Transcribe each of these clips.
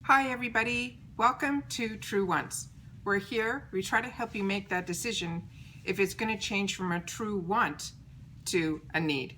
Hi everybody, welcome to True Wants. We're here, we try to help you make that decision if it's going to change from a true want to a need.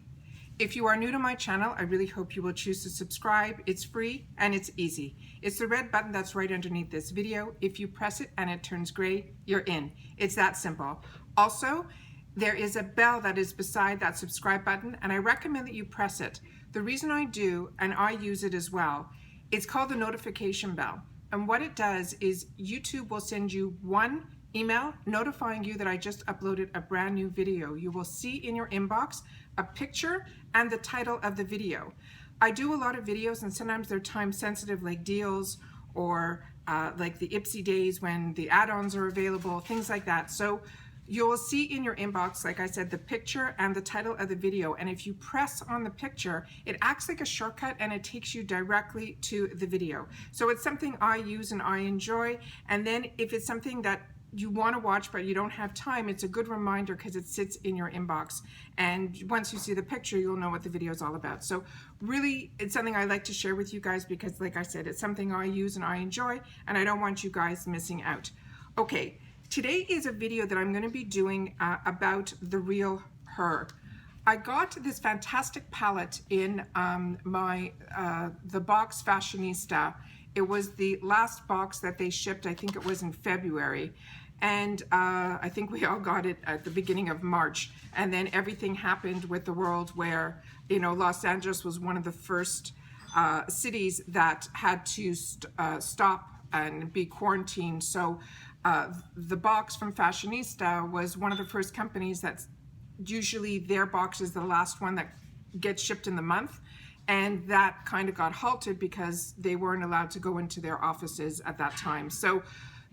If you are new to my channel, I really hope you will choose to subscribe. It's free and it's easy. It's the red button that's right underneath this video. If you press it and it turns gray, you're in. It's that simple. Also, there is a bell that is beside that subscribe button and I recommend that you press it. The reason I do, and I use it as well, it's called the notification bell. And what it does is YouTube will send you one email notifying you that I just uploaded a brand new video. You will see in your inbox a picture and the title of the video. I do a lot of videos and sometimes they're time sensitive, like deals or like the IPSY days when the add-ons are available, things like that. So you will see in your inbox, like I said, the picture and the title of the video. And if you press on the picture, it acts like a shortcut and it takes you directly to the video. So it's something I use and I enjoy. And then if it's something that you want to watch but you don't have time, it's a good reminder because it sits in your inbox. And once you see the picture, you'll know what the video is all about. So really, it's something I like to share with you guys because, like I said, it's something I use and I enjoy, and I don't want you guys missing out. Okay. Today is a video that I'm going to be doing about the REALHER. I got this fantastic palette in my THEBOX Fashionista. It was the last box that they shipped. I think it was in February. And I think we all got it at the beginning of March. And then everything happened with the world where, you know, Los Angeles was one of the first cities that had to stop and be quarantined. So the box from Fashionista was one of the first companies that's usually their box is the last one that gets shipped in the month, and that kind of got halted because they weren't allowed to go into their offices at that time. So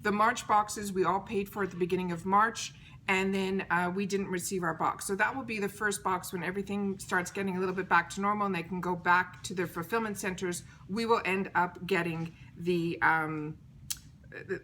the March boxes we all paid for at the beginning of March, and then we didn't receive our box. So that will be the first box when everything starts getting a little bit back to normal and they can go back to their fulfillment centers. We will end up getting the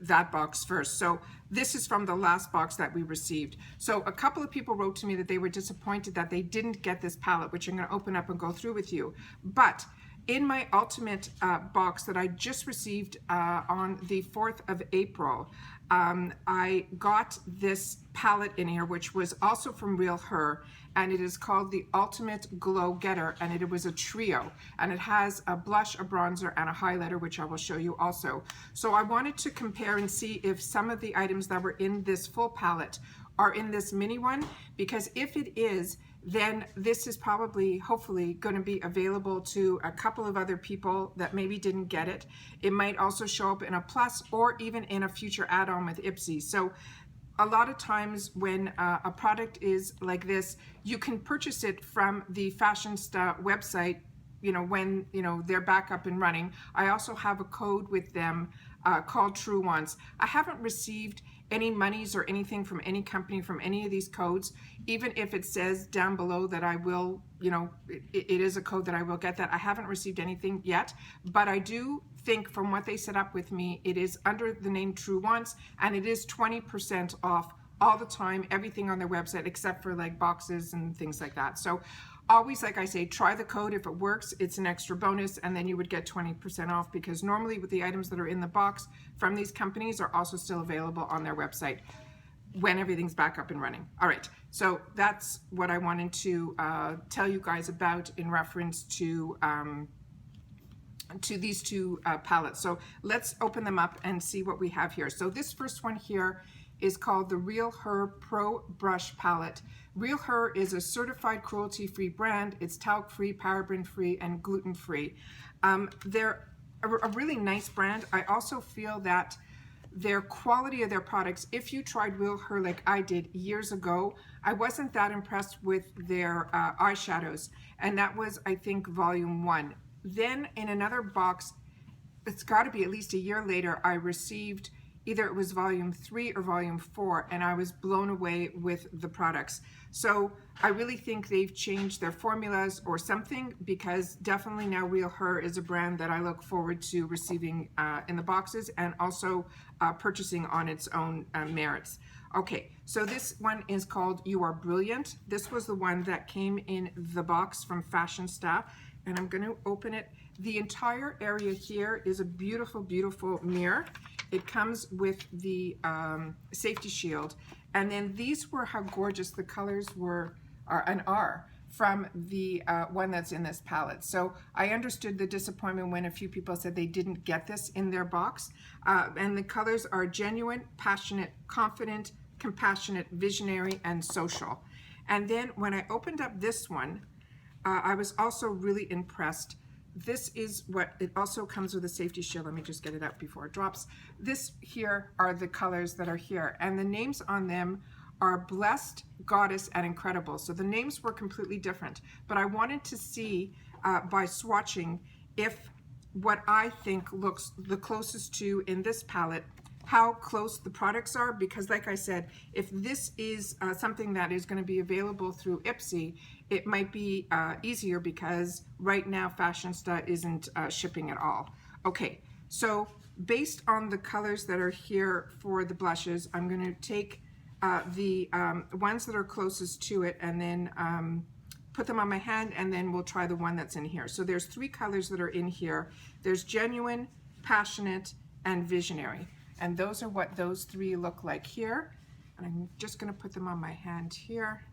that box first. So this is from the last box that we received. So a couple of people wrote to me that they were disappointed that they didn't get this palette, which I'm going to open up and go through with you. But in my ultimate box that I just received on the 4th of April, I got this palette in here, which was also from REALHER, and it is called the Ultimate GlowGetter, and it was a trio, and it has a blush, a bronzer, and a highlighter, which I will show you also. So I wanted to compare and see if some of the items that were in this full palette are in this mini one, because if it is, then this is probably, hopefully, going to be available to a couple of other people that maybe didn't get it. It might also show up in a plus or even in a future add-on with IPSY. So a lot of times when a product is like this, you can purchase it from the Fashionsta website, you know, when, you know, they're back up and running. I also have a code with them called True Wants. I haven't received any monies or anything from any company from any of these codes, even if it says down below that I will, you know, it is a code that I will get that. I haven't received anything yet, but I do think from what they set up with me, it is under the name True Wants, and it is 20% off all the time, everything on their website except for like boxes and things like that. So always, like I say, try the code. If it works, it's an extra bonus, and then you would get 20% off, because normally with the items that are in the box from these companies are also still available on their website when everything's back up and running. All right, so that's what I wanted to tell you guys about in reference to these two palettes. So let's open them up and see what we have here. So this first one here is called the REALHER Pro Brush Palette. REALHER is a certified cruelty-free brand. It's talc-free, paraben-free, and gluten-free. They're a really nice brand. I also feel that their quality of their products, if you tried REALHER like I did years ago, I wasn't that impressed with their eyeshadows. And that was, I think, volume 1. Then in another box, it's got to be at least a year later, I received either it was volume 3 or volume 4, and I was blown away with the products. So I really think they've changed their formulas or something, because definitely now REALHER is a brand that I look forward to receiving in the boxes and also purchasing on its own merits. Okay, so this one is called You Are Brilliant. This was the one that came in the box from Fashionsta, and I'm going to open it. The entire area here is a beautiful, beautiful mirror. It comes with the safety shield. And then these were how gorgeous the colors were and are from the one that's in this palette. So I understood the disappointment when a few people said they didn't get this in their box. And the colors are genuine, passionate, confident, compassionate, visionary, and social. And then when I opened up this one, I was also really impressed. This is what, it also comes with a safety shield. Let me just get it out before it drops. This here are the colors that are here, and the names on them are Blessed, Goddess, and Incredible. So the names were completely different, but I wanted to see by swatching if what I think looks the closest to in this palette, how close the products are, because like I said, if this is something that is going to be available through IPSY, it might be easier because right now Fashionsta isn't shipping at all. Okay, so based on the colors that are here for the blushes, I'm going to take the ones that are closest to it and then put them on my hand, and then we'll try the one that's in here. So there's 3 colors that are in here. There's Genuine, Passionate, and Visionary. And those are what those 3 look like here. And I'm just going to put them on my hand here.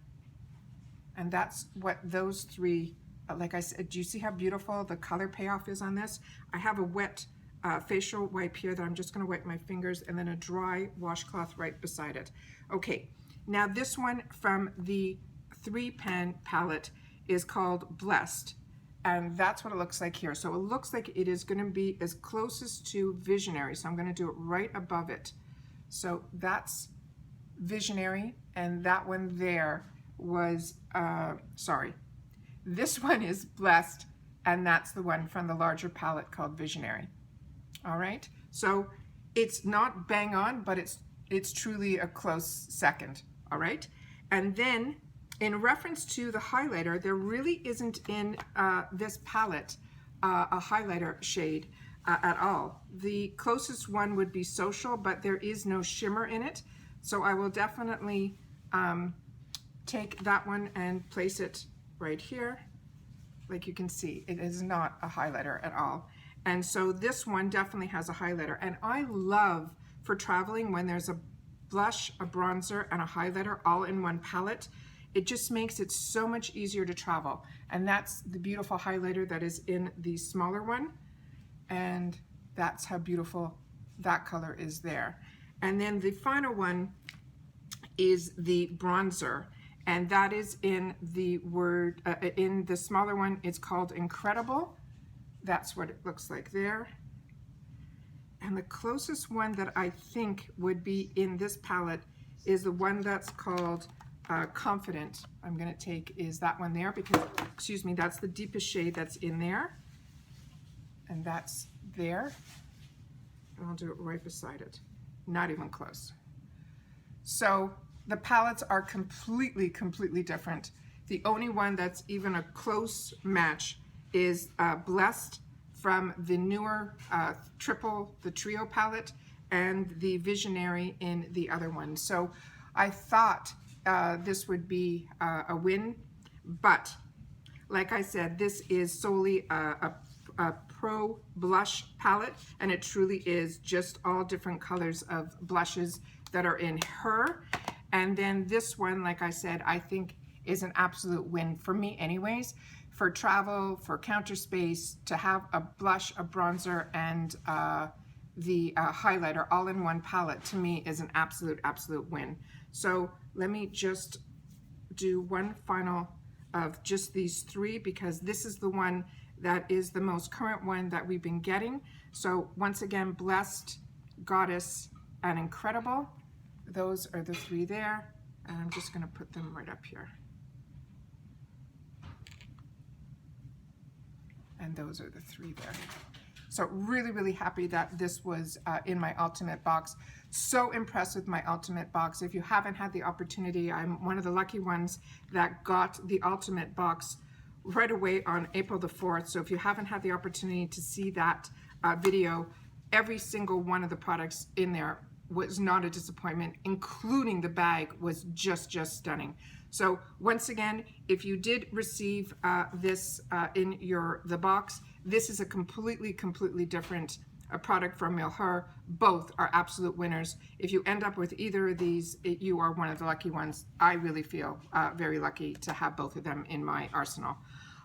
And that's what those 3, like I said, do you see how beautiful the color payoff is on this? I have a wet facial wipe here that I'm just going to wipe my fingers, and then a dry washcloth right beside it. Okay, now this one from the 3-pan palette is called Blessed. And that's what it looks like here. So it looks like it is going to be as closest to Visionary. So I'm going to do it right above it. So that's Visionary, and that one there was, sorry. This one is Blessed, and that's the one from the larger palette called Visionary. All right. So it's not bang on, but it's truly a close second. All right. And then in reference to the highlighter, there really isn't in this palette a highlighter shade at all. The closest one would be Social, but there is no shimmer in it. So I will definitely take that one and place it right here. Like you can see, it is not a highlighter at all. And so this one definitely has a highlighter. And I love for traveling when there's a blush, a bronzer, and a highlighter all in one palette. It just makes it so much easier to travel. And that's the beautiful highlighter that is in the smaller one. And that's how beautiful that color is there. And then the final one is the bronzer. And that is in the word, in the smaller one, it's called Incredible. That's what it looks like there. And the closest one that I think would be in this palette is the one that's called Confident. I'm going to take is that one there because, excuse me, that's the deepest shade that's in there. And that's there. And I'll do it right beside it. Not even close. So the palettes are completely, completely different. The only one that's even a close match is Blessed from the newer the trio palette, and the Visionary in the other one. So I thought this would be a win, but like I said, this is solely a pro blush palette, and it truly is just all different colors of blushes that are in her. And then this one, like I said, I think is an absolute win for me anyways. For travel, for counter space, to have a blush, a bronzer, and the highlighter all in one palette, to me is an absolute, absolute win. So let me just do one final of just these 3, because this is the one that is the most current one that we've been getting. So once again, Blessed, Goddess, and Incredible. Those are the 3 there, and I'm just going to put them right up here. And those are the 3 there. So really, really happy that this was in my ultimate box. So impressed with my ultimate box. If you haven't had the opportunity, I'm one of the lucky ones that got the ultimate box right away on April the 4th. So if you haven't had the opportunity to see that video, every single one of the products in there was not a disappointment, including the bag was just stunning. So once again, if you did receive this in the box, this is a completely different product from REALHER. Both are absolute winners. If you end up with either of these, you are one of the lucky ones. I really feel very lucky to have both of them in my arsenal.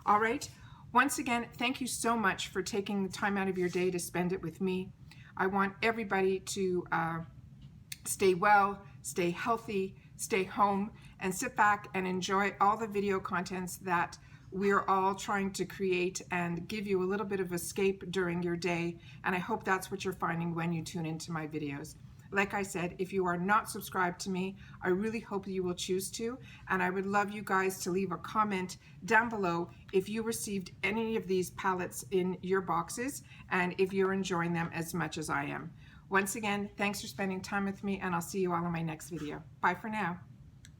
All right. Once again, thank you so much for taking the time out of your day to spend it with me. I want everybody to stay well, stay healthy, stay home, and sit back and enjoy all the video contents that we're all trying to create and give you a little bit of escape during your day. And I hope that's what you're finding when you tune into my videos. Like I said, if you are not subscribed to me, I really hope you will choose to. And I would love you guys to leave a comment down below if you received any of these palettes in your boxes and if you're enjoying them as much as I am. Once again, thanks for spending time with me, and I'll see you all in my next video. Bye for now.